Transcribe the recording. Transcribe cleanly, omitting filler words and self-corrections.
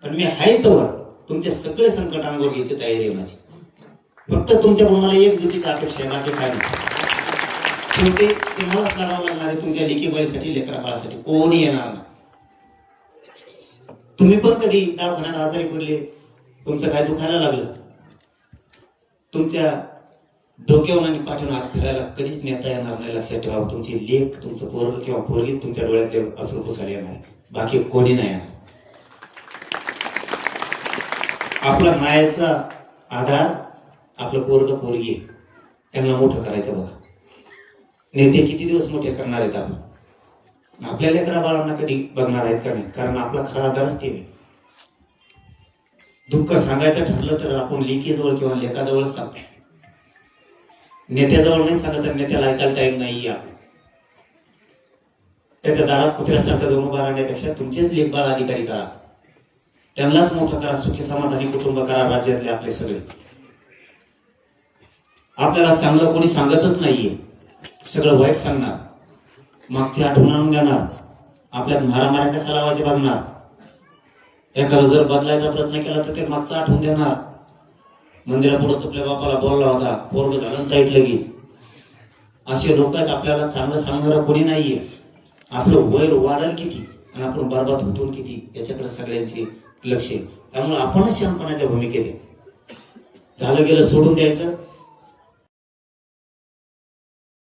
पण मी आहे तोवर तुमचे सगळे संकट अंगोर घ्यायची तयारी आहे माझी. फक्त तुमच्याकडून मला एकजुटीची अपेक्षा आहे, बाकी काय नाही. शेवटी तुम्हालाच लढावं लागणार आहे तुमच्या लेकी बाळीसाठी, लेकरा बाळासाठी. कोणी येणार नाही. तुम्ही पण कधी दवाखान्यात आजारी पडले, तुमचं काय दुखायला लागलं, तुमच्या डोक्यावर आणि पाठीवर हात फिरायला कधीच नेता येणार नाही. लक्षात ठेवा, तुमची लेख, तुमचं पोरग किंवा पोरगी तुमच्या डोळ्यातले अश्रू पुसायला येणार, बाकी कोणी नाही येणार. आपला मायाचा आधार आपलं पोरग पोरगी आहे. त्यांना मोठं करायचं बघा. नेते किती दिवस मोठे करणार आहेत आपण? आपल्या लेकरा बाळांना कधी बघणार आहेत का नाही? कारण आपला खरा आधारच ते. दुःख सांगायचं ठरलं तर आपण लेकीजवळ किंवा लेकाजवळच सांगतो. नेत्याजवळ नाही सांगत, तर नेत्याला ऐकायला टाइम नाही आहे. त्याच्या दारात कुत्र्यासारखं जाऊन उभा राहण्यापेक्षा तुमचेच लेखबाळ अधिकारी करा, त्यांनाच मोठं करा, सुखी समाधानी कुटुंब करा राज्यातले आपले सगळे. आपल्याला चांगलं कोणी सांगतच नाहीये, सगळं वाईट सांगणार, मागची आठवण आणून देणार, आपल्यात मारामाऱ्या कशा लावायचे बघणार. एखादा जर बदलायचा प्रयत्न केला तर ते मागचं आठवून देणार. मंदिरापुढे आपल्या बापाला बोलला होता, पोरग झालं ताईट लगेच. असे लोक आहेत. आपल्याला चांगलं सांगणारं कोणी नाहीये. आपलं वैर वाढेल किती आणि आपण बरबाद होतो किती याच्याकडे सगळ्यांचे लक्ष आहे. त्यामुळे आपणच शांतपणाच्या भूमिकेत आहे. झालं गेलं सोडून द्यायचं,